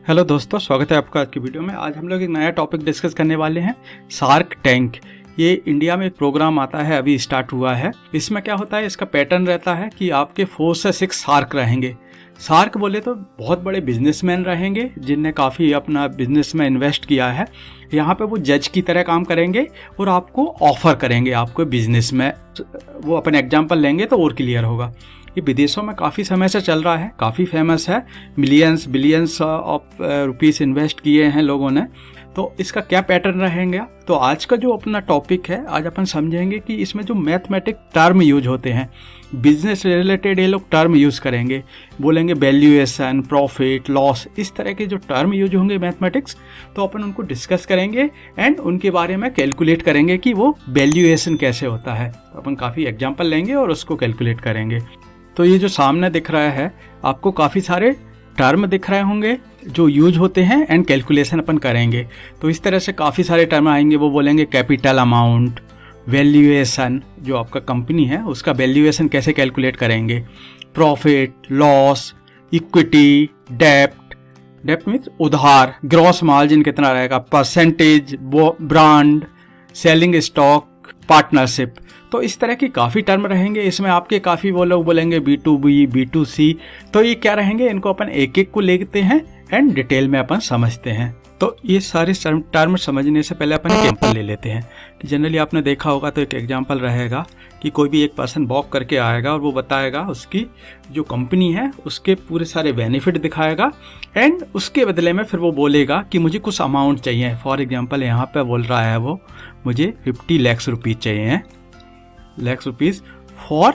Hello दोस्तों, स्वागत है आपका आज की वीडियो में। आज हम लोग एक नया टॉपिक डिस्कस करने वाले हैं, शार्क टैंक। ये इंडिया में एक प्रोग्राम आता है, अभी स्टार्ट हुआ है। इसमें क्या होता है, इसका पैटर्न रहता है कि आपके 4 से 6 शार्क रहेंगे। शार्क बोले तो बहुत बड़े बिजनेसमैन रहेंगे जिनने काफ़ी अपना बिजनेस में इन्वेस्ट किया है। यहाँ पे वो जज की तरह काम करेंगे और आपको ऑफर करेंगे आपको बिजनेस में। वो अपन एग्जाम्पल लेंगे तो और क्लियर होगा। ये विदेशों में काफ़ी समय से चल रहा है, काफ़ी फेमस है। Millions billions of rupees invest किए हैं लोगों ने। तो इसका क्या पैटर्न रहेगा, तो आज का जो अपना टॉपिक है, आज अपन समझेंगे कि इसमें जो मैथमेटिक टर्म यूज होते हैं, बिजनेस रिलेटेड ये लोग टर्म यूज़ करेंगे। बोलेंगे वैल्यूएशन, प्रॉफिट, लॉस, इस तरह के जो टर्म यूज होंगे मैथमेटिक्स, तो अपन उनको डिस्कस करेंगे एंड उनके बारे में कैलकुलेट करेंगे कि वो वैल्यूएशन कैसे होता है। तो अपन काफ़ी एग्जाम्पल लेंगे और उसको कैलकुलेट करेंगे। तो ये जो सामने दिख रहा है, आपको काफ़ी सारे टर्म दिख रहे होंगे जो यूज होते हैं एंड कैलकुलेशन अपन करेंगे। तो इस तरह से काफ़ी सारे टर्म आएंगे। वो बोलेंगे कैपिटल अमाउंट, वैल्यूएशन, जो आपका कंपनी है उसका वैल्यूएशन कैसे कैलकुलेट करेंगे, प्रॉफिट, लॉस, इक्विटी, डेप्ट मीन्स उधार, ग्रॉस मार्जिन कितना रहेगा, percentage, brand, selling stock, partnership. तो इस तरह की काफ़ी टर्म रहेंगे। इसमें आपके काफ़ी वो लोग बोलेंगे B2B, B2C। तो ये क्या रहेंगे, इनको अपन एक एक को लेते हैं एंड डिटेल में अपन समझते हैं। तो ये सारे टर्म समझने से पहले अपन एग्जाम्पल ले लेते हैं। कि जनरली आपने देखा होगा तो एक एग्जाम्पल रहेगा कि कोई भी एक पर्सन वॉक करके आएगा और वो बताएगा उसकी जो कंपनी है उसके पूरे सारे बेनिफिट दिखाएगा एंड उसके बदले में फिर वो बोलेगा कि मुझे कुछ अमाउंट चाहिए। फॉर एग्जाम्पल यहाँ पे बोल रहा है वो, मुझे 50 लाख रुपीज़ चाहिए, लाख रुपीज़ फॉर,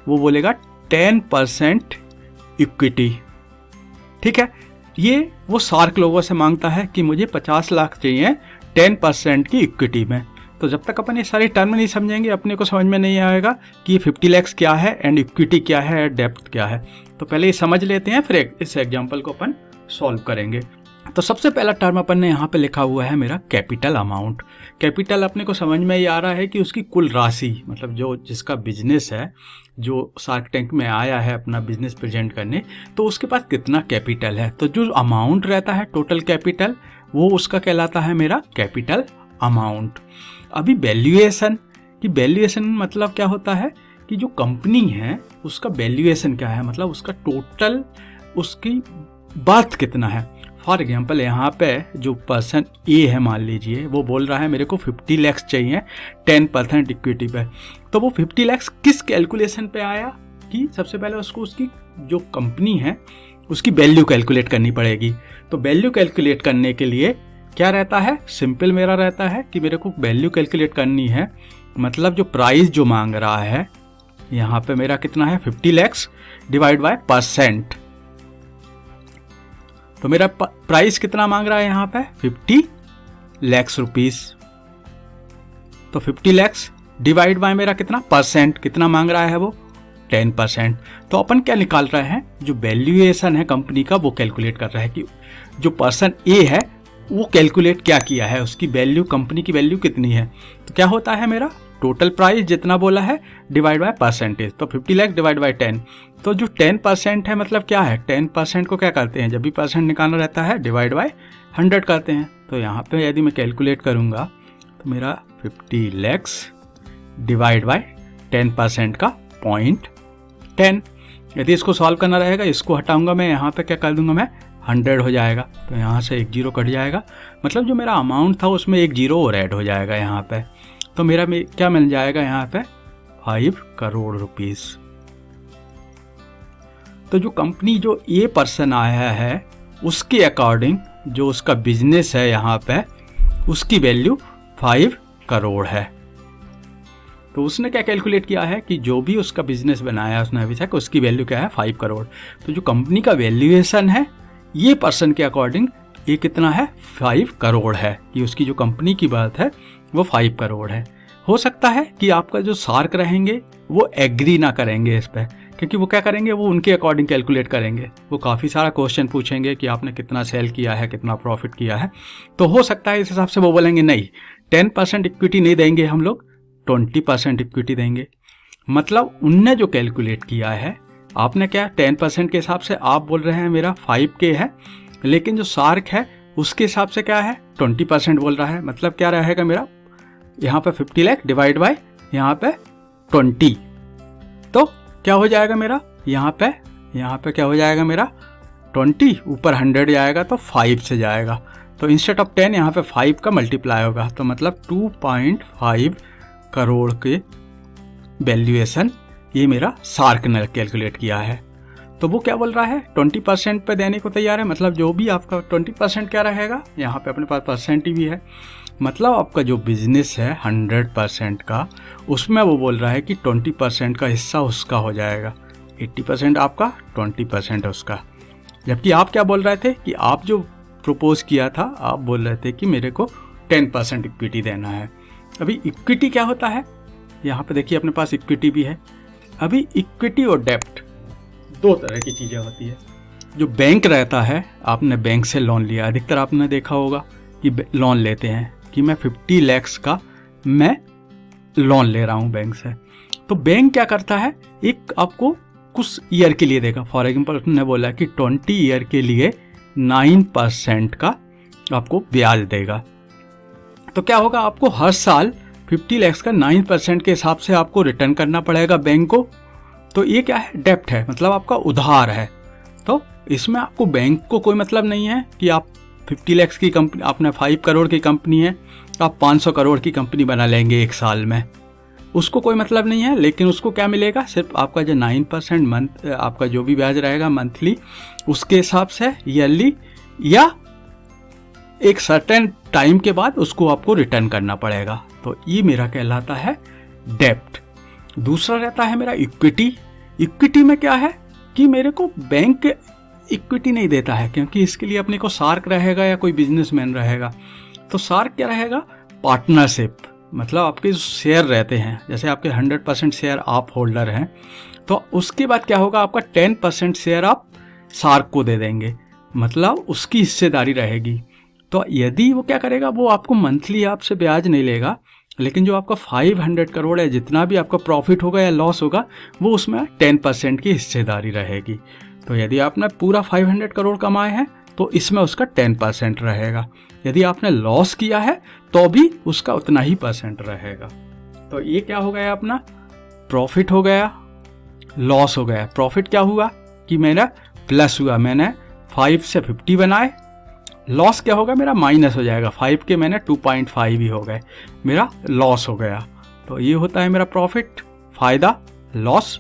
वो बोलेगा 10% इक्विटी। ठीक है, ये वो शार्क लोगों से मांगता है कि मुझे 50 लाख चाहिए 10% की इक्विटी में। तो जब तक अपन ये सारी टर्म नहीं समझेंगे, अपने को समझ में नहीं आएगा कि ये 50 लाख क्या है एंड इक्विटी क्या है, डेप्थ क्या है। तो पहले ये समझ लेते हैं, फिर इस एग्जाम्पल को अपन सॉल्व करेंगे। तो सबसे पहला टर्म अपन ने यहाँ पे लिखा हुआ है मेरा कैपिटल अमाउंट। कैपिटल अपने को समझ में ये आ रहा है कि उसकी कुल राशि, मतलब जो जिसका बिजनेस है, जो शार्क टैंक में आया है अपना बिजनेस प्रेजेंट करने, तो उसके पास कितना कैपिटल है। तो जो अमाउंट रहता है टोटल कैपिटल, वो उसका कहलाता है मेरा कैपिटल अमाउंट। अभी वैल्यूएशन की, वैल्यूएशन मतलब क्या होता है कि जो कंपनी है उसका वैल्यूएशन क्या है, मतलब उसका टोटल, उसकी वर्थ कितना है। फॉर एग्जाम्पल यहाँ पे जो पर्सन ए है, मान लीजिए वो बोल रहा है मेरे को 50 लाख चाहिए 10% इक्विटी पे। तो वो 50 लाख किस कैलकुलेशन पे आया कि सबसे पहले उसको उसकी जो कंपनी है उसकी वैल्यू कैलकुलेट करनी पड़ेगी। तो वैल्यू कैलकुलेट करने के लिए क्या रहता है, सिंपल मेरा रहता है कि मेरे को वैल्यू कैलकुलेट करनी है, मतलब जो प्राइस जो मांग रहा है यहाँ पे मेरा कितना है, 50 लाख डिवाइड बाय %। तो मेरा प्राइस कितना मांग रहा है यहाँ पे, 50 लाख रुपीस। तो 50 लाख डिवाइड बाय मेरा कितना %, कितना मांग रहा है वो, 10%। तो अपन क्या निकाल रहे हैं, जो वैल्यूएशन है कंपनी का वो कैलकुलेट कर रहा है कि जो पर्सन ए है वो कैलकुलेट क्या किया है, उसकी वैल्यू, कंपनी की वैल्यू कितनी है। तो क्या होता है मेरा टोटल प्राइस जितना बोला है डिवाइड बाय परसेंटेज। तो 50 लाख डिवाइड बाय 10। तो जो 10% है मतलब क्या है, 10% को क्या करते हैं, जब भी परसेंट निकालना रहता है डिवाइड बाय 100 करते हैं। तो यहाँ पे यदि मैं कैलकुलेट करूँगा तो मेरा 50 लाख डिवाइड बाय 10% का 0.10। यदि इसको सॉल्व करना रहेगा, इसको हटाऊंगा मैं, यहाँ पे क्या कर दूंगा मैं, 100 हो जाएगा। तो यहाँ से एक जीरो कट जाएगा, मतलब जो मेरा अमाउंट था उसमें एक जीरो और ऐड हो जाएगा यहाँ पे। तो मेरा क्या मिल जाएगा यहाँ पे, 5 करोड़ रुपीस। तो जो कंपनी जो ए पर्सन आया है उसके अकॉर्डिंग जो उसका बिजनेस है यहाँ पे, उसकी वैल्यू 5 करोड़ है। तो उसने क्या कैलकुलेट किया है कि जो भी उसका बिजनेस बनाया उसने अभी तक, उसकी वैल्यू क्या है, 5 करोड़। तो जो कंपनी का वैल्यूएशन है ये पर्सन के अकॉर्डिंग ये कितना है, 5 करोड़ है। कि उसकी जो कंपनी की बात है वो 5 करोड़ है। हो सकता है कि आपका जो शार्क रहेंगे वो एग्री ना करेंगे इस पर, क्योंकि वो क्या करेंगे, वो उनके अकॉर्डिंग कैलकुलेट करेंगे। वो काफ़ी सारा क्वेश्चन पूछेंगे कि आपने कितना सेल किया है, कितना प्रॉफिट किया है। तो हो सकता है इस हिसाब से वो बोलेंगे नहीं, 10% इक्विटी नहीं देंगे हम लोग, 20% इक्विटी देंगे। मतलब उनने जो कैलकुलेट किया है, आपने क्या 10% के हिसाब से आप बोल रहे हैं मेरा 5K है, लेकिन जो सार्क है उसके हिसाब से क्या है 20% बोल रहा है। मतलब क्या रहेगा मेरा, यहाँ पे 50 लाख डिवाइड बाय यहाँ पे 20, तो क्या हो जाएगा मेरा, यहाँ पे क्या हो जाएगा मेरा 20, ऊपर 100 जाएगा तो 5 से जाएगा, तो इंस्टेड ऑफ 10 यहाँ पे 5 का मल्टीप्लाई होगा, तो मतलब 2.5 करोड़ के वैल्यूएशन ये मेरा सार्क ने कैलकुलेट किया है। तो वो क्या बोल रहा है 20% पे देने को तैयार है। मतलब जो भी आपका 20% क्या रहेगा, यहाँ पे अपने पास परसेंट भी है, मतलब आपका जो बिजनेस है 100% का, उसमें वो बोल रहा है कि 20% का हिस्सा उसका हो जाएगा, 80% आपका, 20% उसका। जबकि आप क्या बोल रहे थे कि आप जो प्रपोज किया था, आप बोल रहे थे कि मेरे को 10% इक्विटी देना है। अभी इक्विटी क्या होता है, यहाँ पे देखिए अपने पास इक्विटी भी है। अभी इक्विटी और डेप्ट दो तरह की चीज़ें होती है। जो बैंक रहता है, आपने बैंक से लोन लिया, अधिकतर आपने देखा होगा कि लोन लेते हैं कि मैं 50 लाख का मैं लोन ले रहा हूँ बैंक से। तो बैंक क्या करता है, एक आपको कुछ ईयर के लिए देगा। फॉर एग्जाम्पल उसने बोला कि 20 ईयर के लिए 9% का आपको ब्याज देगा। तो क्या होगा, आपको हर साल 50 लाख का 9% के हिसाब से आपको रिटर्न करना पड़ेगा बैंक को। तो ये क्या है, डेप्ट है, मतलब आपका उधार है। तो इसमें आपको बैंक को कोई मतलब नहीं है कि आप 50 लाख की कंपनी, आपने 5 करोड़ की कंपनी है तो आप 500 करोड़ की कंपनी बना लेंगे एक साल में, उसको कोई मतलब नहीं है। लेकिन उसको क्या मिलेगा, सिर्फ आपका जो 9% मंथ आपका जो भी ब्याज रहेगा मंथली, उसके हिसाब से ईयरली या एक सर्टेन टाइम के बाद उसको आपको रिटर्न करना पड़ेगा। तो ये मेरा कहलाता है डेप्ट। दूसरा रहता है मेरा इक्विटी। इक्विटी में क्या है कि मेरे को बैंक इक्विटी नहीं देता है, क्योंकि इसके लिए अपने को सार्क रहेगा या कोई बिजनेसमैन रहेगा। तो सार्क क्या रहेगा, पार्टनरशिप, मतलब आपके जो शेयर रहते हैं, जैसे आपके 100% शेयर आप होल्डर हैं, तो उसके बाद क्या होगा, आपका 10% शेयर आप सार्क को दे देंगे, मतलब उसकी हिस्सेदारी रहेगी। तो यदि वो क्या करेगा, वो आपको मंथली आपसे ब्याज नहीं लेगा, लेकिन जो आपका 500 करोड़ है, जितना भी आपका प्रॉफिट होगा या लॉस होगा, वो उसमें 10% की हिस्सेदारी रहेगी। तो यदि आपने पूरा 500 करोड़ कमाए हैं तो इसमें उसका 10% रहेगा। यदि आपने लॉस किया है तो भी उसका उतना ही % रहेगा। तो ये क्या हो गया, अपना प्रॉफिट हो गया, लॉस हो गया। प्रॉफिट क्या हुआ कि मेरा प्लस हुआ, मैंने 5 से 50 बनाए। लॉस क्या होगा, मेरा माइनस हो जाएगा, 5 के मैंने 2.5 ही हो गए, मेरा लॉस हो गया। तो ये होता है मेरा प्रॉफिट, फायदा, लॉस,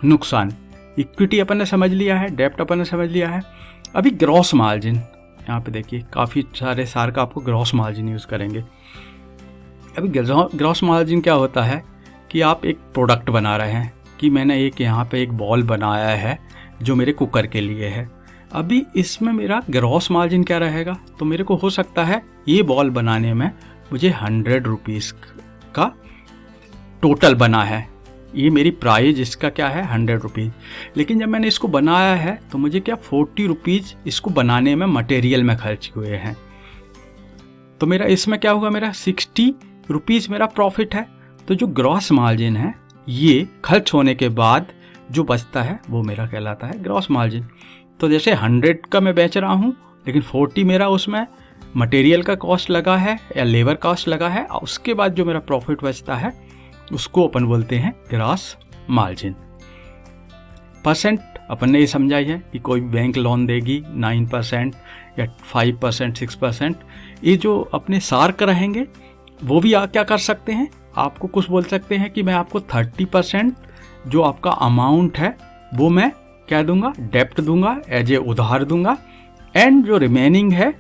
नुकसान। इक्विटी अपन ने समझ लिया है, डेप्ट अपन ने समझ लिया है। अभी ग्रॉस मार्जिन, यहाँ पे देखिए काफ़ी सारे सार्क आपको ग्रॉस मार्जिन यूज़ करेंगे। अभी ग्रॉस मार्जिन क्या होता है कि आप एक प्रोडक्ट बना रहे हैं, कि मैंने एक यहाँ पे एक बॉल बनाया है जो मेरे कुकर के लिए है। अभी इसमें मेरा ग्रॉस मार्जिन क्या रहेगा, तो मेरे को हो सकता है ये बॉल बनाने में मुझे 100 रुपीज़ का टोटल बना है, ये मेरी प्राइस इसका क्या है 100 रुपीज़। लेकिन जब मैंने इसको बनाया है तो मुझे क्या 40 रुपीज़ इसको बनाने में मटेरियल में खर्च हुए हैं। तो मेरा इसमें क्या होगा, मेरा 60 रुपीज़ मेरा प्रॉफिट है। तो जो ग्रॉस मार्जिन है, ये खर्च होने के बाद जो बचता है वो मेरा कहलाता है ग्रॉस मार्जिन। तो जैसे 100 का मैं बेच रहा हूँ, लेकिन 40 मेरा उसमें मटेरियल का कॉस्ट लगा है या लेबर कॉस्ट लगा है, और उसके बाद जो मेरा प्रॉफिट बचता है उसको अपन बोलते हैं ग्रॉस मार्जिन। परसेंट अपन ने ये समझाई है कि कोई बैंक लोन देगी 9% या 5%, 6%। ये जो अपने सार्क रहेंगे वो भी क्या कर सकते हैं, आपको कुछ बोल सकते हैं कि मैं आपको 30% जो आपका अमाउंट है वो मैं क्या दूंगा, डेप्ट दूंगा, एज ए उधार दूंगा, एंड जो रिमेनिंग है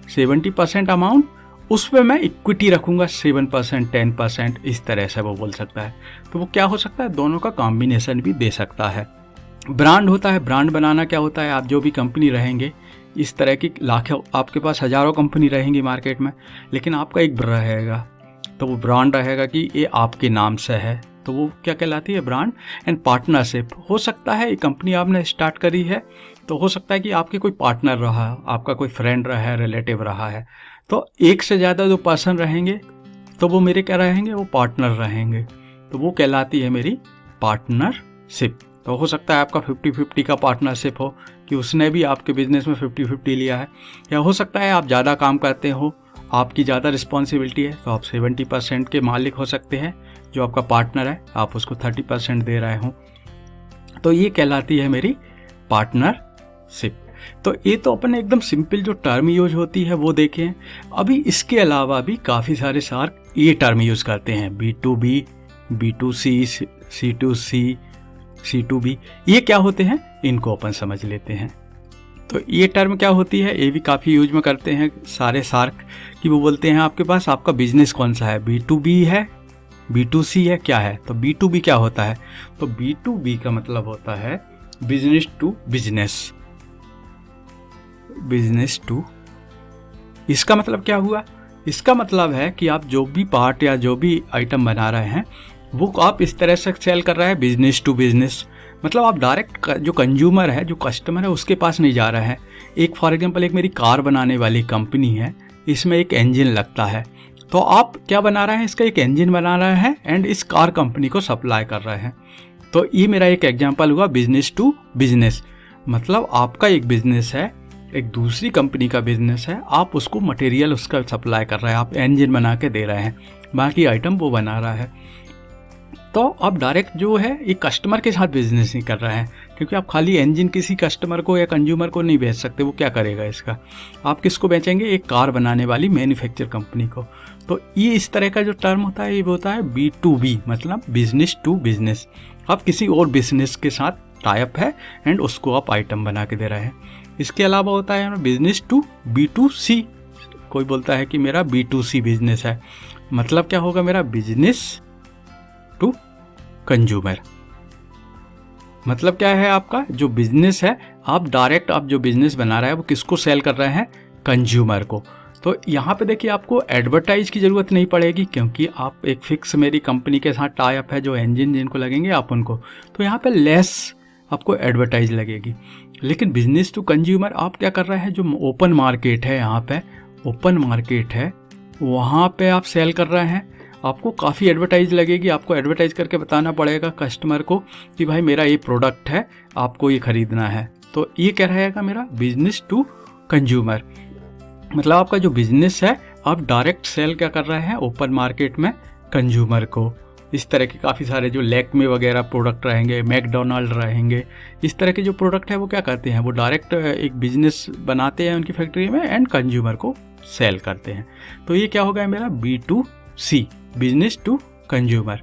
70% अमाउंट, उस पर मैं इक्विटी रखूंगा 7%, 10%, इस तरह से वो बोल सकता है। तो वो क्या हो सकता है, दोनों का कॉम्बिनेशन भी दे सकता है। ब्रांड होता है, ब्रांड बनाना क्या होता है, आप जो भी कंपनी रहेंगे, इस तरह की लाखों, आपके पास हजारों कंपनी रहेंगी मार्केट में, लेकिन आपका एक रहेगा, तो वो ब्रांड रहेगा कि ये आपके नाम से है, तो वो क्या कहलाती है, ब्रांड। एंड पार्टनरशिप, हो सकता है ये कंपनी आपने स्टार्ट करी है तो हो सकता है कि आपके कोई पार्टनर रहा, आपका कोई फ्रेंड रहा है, रिलेटिव रहा है, तो एक से ज़्यादा जो पर्सन रहेंगे तो वो मेरे क्या रहेंगे, वो पार्टनर रहेंगे, तो वो कहलाती है मेरी पार्टनरशिप। तो हो सकता है आपका 50-50 का पार्टनरशिप हो कि उसने भी आपके बिजनेस में 50-50 लिया है, या हो सकता है आप ज़्यादा काम करते हो, आपकी ज़्यादा रिस्पॉन्सिबिलिटी है, तो आप 70% के मालिक हो सकते हैं। जो आपका पार्टनर है आप उसको 30% दे रहे हो, तो ये कहलाती है मेरी पार्टनरशिप। तो ये तो अपन एकदम सिंपल जो टर्म यूज होती है वो देखें। अभी इसके अलावा भी काफ़ी सारे सार्क ये टर्म यूज करते हैं, B2B, B2C, C2C, C2B। ये क्या होते हैं इनको अपन समझ लेते हैं। तो ये टर्म क्या होती है, ये भी काफ़ी यूज में करते हैं सारे सार्क कि वो बोलते हैं आपके पास आपका बिजनेस कौन सा है, B2B है, B2C है, क्या है। तो B2B क्या होता है, तो B2B का मतलब होता है business to business, business to. इसका मतलब क्या हुआ, इसका मतलब है कि आप जो भी पार्ट या जो भी आइटम बना रहे हैं वो आप इस तरह से सेल कर रहे हैं बिजनेस टू बिजनेस। मतलब आप डायरेक्ट जो कंज्यूमर है, जो कस्टमर है, उसके पास नहीं जा रहा है। एक फॉर एग्जांपल एक मेरी कार बनाने वाली कंपनी है, इसमें एक इंजन लगता है, तो आप क्या बना रहे हैं, इसका एक इंजन बना रहे हैं एंड इस कार कंपनी को सप्लाई कर रहे हैं। तो ये मेरा एक एग्जांपल हुआ बिजनेस टू बिजनेस। मतलब आपका एक बिजनेस है, एक दूसरी कंपनी का बिजनेस है, आप उसको मटेरियल उसका सप्लाई कर रहे हैं, आप इंजन बना के दे रहे हैं, बाकी आइटम वो बना रहा है। तो आप डायरेक्ट जो है ये कस्टमर के साथ बिजनेस नहीं कर रहे हैं, क्योंकि आप खाली इंजन किसी कस्टमर को या कंज्यूमर को नहीं बेच सकते, वो क्या करेगा इसका। आप किसको बेचेंगे, एक कार बनाने वाली मैन्युफैक्चर कंपनी को। तो ये इस तरह का जो टर्म होता है ये होता है B2B, मतलब बिजनेस टू बिजनेस। आप किसी और बिजनेस के साथ टाइप है एंड उसको आप आइटम बना के दे रहे हैं। इसके अलावा होता है बिजनेस टू B2C। कोई बोलता है कि मेरा B2C बिजनेस है, मतलब क्या होगा, मेरा बिजनेस टू कंज्यूमर। मतलब क्या है, आपका जो बिजनेस है, आप डायरेक्ट आप जो बिजनेस बना रहे हैं वो किसको सेल कर रहे हैं, कंज्यूमर को। तो यहाँ पे देखिए आपको एडवर्टाइज की ज़रूरत नहीं पड़ेगी, क्योंकि आप एक फिक्स मेरी कंपनी के साथ टाई अप है, जो इंजन जिनको लगेंगे आप उनको, तो यहाँ पे लेस आपको एडवर्टाइज लगेगी। लेकिन बिजनेस टू कंज्यूमर आप क्या कर रहे हैं, जो ओपन मार्केट है, यहाँ पे ओपन मार्केट है, वहाँ पे आप सेल कर रहे हैं, आपको काफ़ी एडवर्टाइज लगेगी। आपको एडवर्टाइज करके बताना पड़ेगा कस्टमर को कि भाई मेरा ये प्रोडक्ट है, आपको ये खरीदना है। तो ये क्या रहेगा मेरा बिजनेस टू कंज्यूमर। मतलब आपका जो बिजनेस है आप डायरेक्ट सेल क्या कर रहे हैं ओपन मार्केट में कंज्यूमर को। इस तरह के काफ़ी सारे जो लैक्मे वगैरह प्रोडक्ट रहेंगे, मैकडोनाल्ड रहेंगे, इस तरह के जो प्रोडक्ट है वो क्या करते हैं, वो डायरेक्ट एक बिजनेस बनाते हैं उनकी फैक्ट्री में एंड कंज्यूमर को सेल करते हैं। तो ये क्या होगा मेरा B2C, बिजनेस टू कंज्यूमर।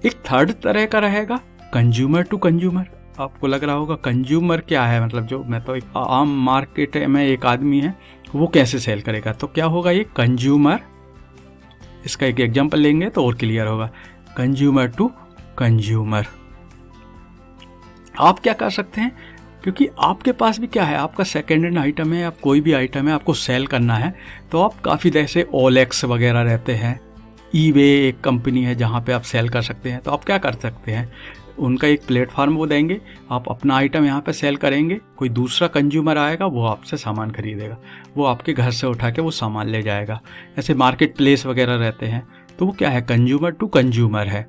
एक थर्ड तरह का रहेगा कंज्यूमर टू कंज्यूमर। आपको लग रहा होगा कंज्यूमर क्या है, मतलब जो मैं तो एक आम मार्केट में एक आदमी है वो कैसे सेल करेगा। तो क्या होगा ये कंज्यूमर, इसका एक एग्जांपल लेंगे तो और क्लियर होगा। कंज्यूमर टू कंज्यूमर आप क्या कर सकते हैं, क्योंकि आपके पास भी क्या है, आपका सेकेंड हैंड आइटम है, आप कोई भी आइटम है आपको सेल करना है, तो आप काफ़ी जैसे OLX वगैरह रहते हैं, eBay एक कंपनी है जहाँ पे आप सेल कर सकते हैं। तो आप क्या कर सकते हैं, उनका एक प्लेटफॉर्म वो देंगे, आप अपना आइटम यहाँ पे सेल करेंगे, कोई दूसरा कंज्यूमर आएगा वो आपसे सामान खरीदेगा, वो आपके घर से उठा के वो सामान ले जाएगा। ऐसे मार्केट प्लेस वगैरह रहते हैं, तो वो क्या है कंज्यूमर टू कंज्यूमर है,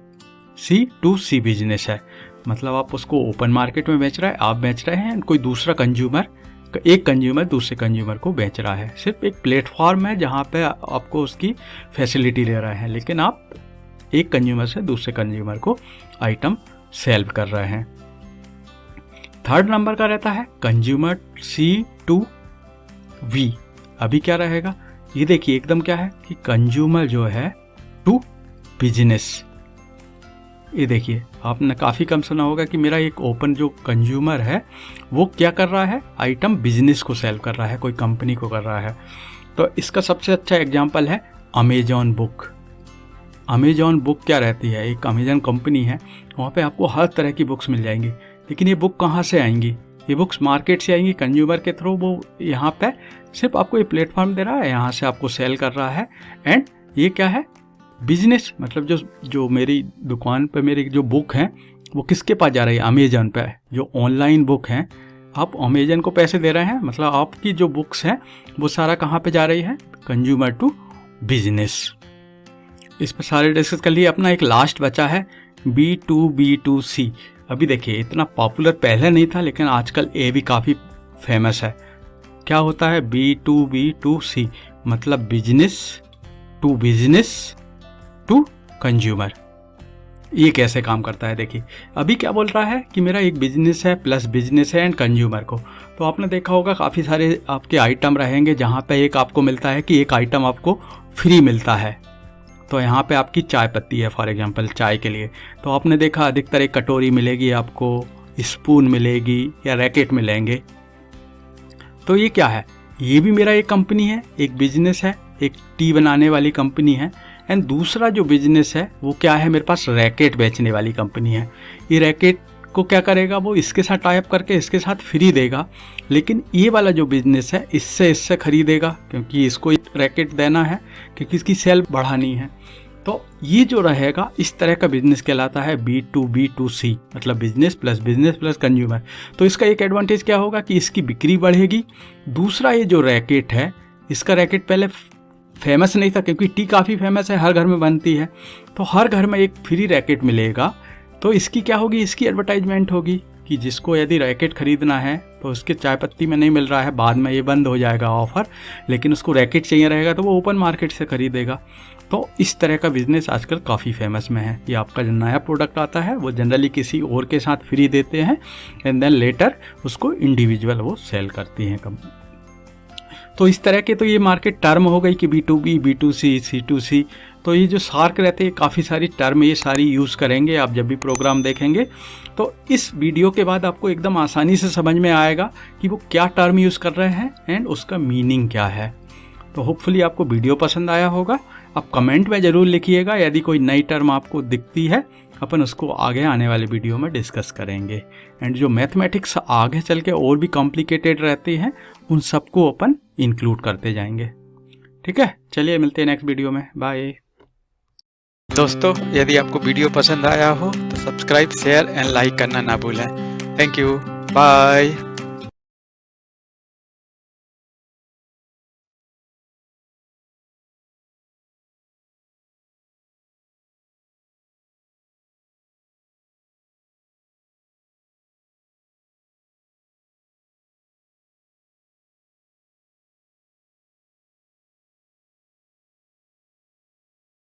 C2C बिजनेस है। मतलब आप उसको ओपन मार्केट में बेच रहे हैं, आप बेच रहे हैं, कोई दूसरा कंज्यूमर, एक कंज्यूमर दूसरे कंज्यूमर को बेच रहा है। सिर्फ एक प्लेटफॉर्म है जहाँ पे आपको उसकी फैसिलिटी ले रहे हैं, लेकिन आप एक कंज्यूमर से दूसरे कंज्यूमर को आइटम सेल कर रहे हैं। थर्ड नंबर का रहता है कंज्यूमर C2V। अभी क्या रहेगा, ये देखिए एकदम क्या है कि कंज्यूमर जो है टू बिजनेस। ये देखिए आपने काफ़ी कम सुना होगा कि मेरा एक ओपन जो कंज्यूमर है वो क्या कर रहा है, आइटम बिजनेस को सेल कर रहा है, कोई कंपनी को कर रहा है। तो इसका सबसे अच्छा एग्जांपल है अमेजॉन बुक। अमेजॉन बुक क्या रहती है, एक अमेजॉन कंपनी है, वहाँ पे आपको हर तरह की बुक्स मिल जाएंगी। लेकिन ये बुक कहाँ से आएंगी, ये बुक्स मार्केट से आएंगी कंज्यूमर के थ्रू। वो यहाँ पे सिर्फ आपको ये प्लेटफॉर्म दे रहा है, यहाँ से आपको सेल कर रहा है। एंड ये क्या है बिजनेस, मतलब जो मेरी दुकान पे मेरी जो बुक हैं वो किसके पास जा रही है, अमेजन पे। जो ऑनलाइन बुक हैं आप अमेजन को पैसे दे रहे हैं, मतलब आपकी जो बुक्स हैं वो सारा कहाँ पे जा रही है, कंज्यूमर टू बिजनेस। इस पर सारे डिस्कस कर लिए। अपना एक लास्ट बचा है B2B2C। अभी देखिए इतना पॉपुलर पहले नहीं था, लेकिन आजकल ये भी काफ़ी फेमस है। क्या होता है B2B2C, मतलब बिजनेस टू कंज्यूमर। ये कैसे काम करता है देखिए, अभी क्या बोल रहा है कि मेरा एक बिजनेस है प्लस बिजनेस है एंड कंज्यूमर को। तो आपने देखा होगा काफ़ी सारे आपके आइटम रहेंगे जहाँ पे एक आपको मिलता है कि एक आइटम आपको फ्री मिलता है। तो यहाँ पे आपकी चाय पत्ती है फॉर एग्जांपल चाय के लिए, तो आपने देखा अधिकतर एक कटोरी मिलेगी आपको, स्पून मिलेगी या रैकेट मिलेंगे। तो ये क्या है, ये भी मेरा एक कंपनी है, एक बिजनेस है, एक टी बनाने वाली कंपनी है। एंड दूसरा जो बिजनेस है वो क्या है, मेरे पास रैकेट बेचने वाली कंपनी है। ये रैकेट को क्या करेगा, वो इसके साथ टाई अप करके इसके साथ फ्री देगा, लेकिन ये वाला जो बिजनेस है इससे खरीदेगा, क्योंकि इसको रैकेट देना है, क्योंकि इसकी सेल बढ़ानी है। तो ये जो रहेगा इस तरह का बिजनेस कहलाता है B2B2C, मतलब बिजनेस प्लस कंज्यूमर। तो इसका एक एडवांटेज क्या होगा कि इसकी बिक्री बढ़ेगी। दूसरा, ये जो रैकेट है, इसका रैकेट पहले फेमस नहीं था, क्योंकि टी काफ़ी फेमस है, हर घर में बनती है, तो हर घर में एक फ्री रैकेट मिलेगा। तो इसकी क्या होगी, इसकी एडवर्टाइजमेंट होगी कि जिसको यदि रैकेट खरीदना है तो उसके चाय पत्ती में नहीं मिल रहा है, बाद में ये बंद हो जाएगा ऑफर, लेकिन उसको रैकेट चाहिए रहेगा तो वो ओपन मार्केट से खरीदेगा। तो इस तरह का बिजनेस आजकल काफ़ी फेमस में है। ये आपका जो नया प्रोडक्ट आता है वो जनरली किसी और के साथ फ्री देते हैं एंड देन लेटर उसको इंडिविजुअल वो सेल करती हैं कंपनी। तो इस तरह के तो ये मार्केट टर्म हो गई कि B2B, B2C, C2C। तो ये जो सार्क रहते हैं काफ़ी सारी टर्म ये सारी यूज़ करेंगे आप जब भी प्रोग्राम देखेंगे। तो इस वीडियो के बाद आपको एकदम आसानी से समझ में आएगा कि वो क्या टर्म यूज़ कर रहे हैं एंड उसका मीनिंग क्या है। तो होपफुली आपको वीडियो पसंद आया होगा। आप कमेंट में ज़रूर लिखिएगा, यदि कोई नई टर्म आपको दिखती है अपन उसको आगे आने वाले वीडियो में डिस्कस करेंगे। एंड जो मैथमेटिक्स आगे चल के और भी कॉम्प्लिकेटेड रहते हैं उन सबको अपन इंक्लूड करते जाएंगे। ठीक है, चलिए मिलते हैं नेक्स्ट वीडियो में, बाय। दोस्तों, यदि आपको वीडियो पसंद आया हो तो सब्सक्राइब, शेयर एंड लाइक करना ना भूलें। Thank you, bye.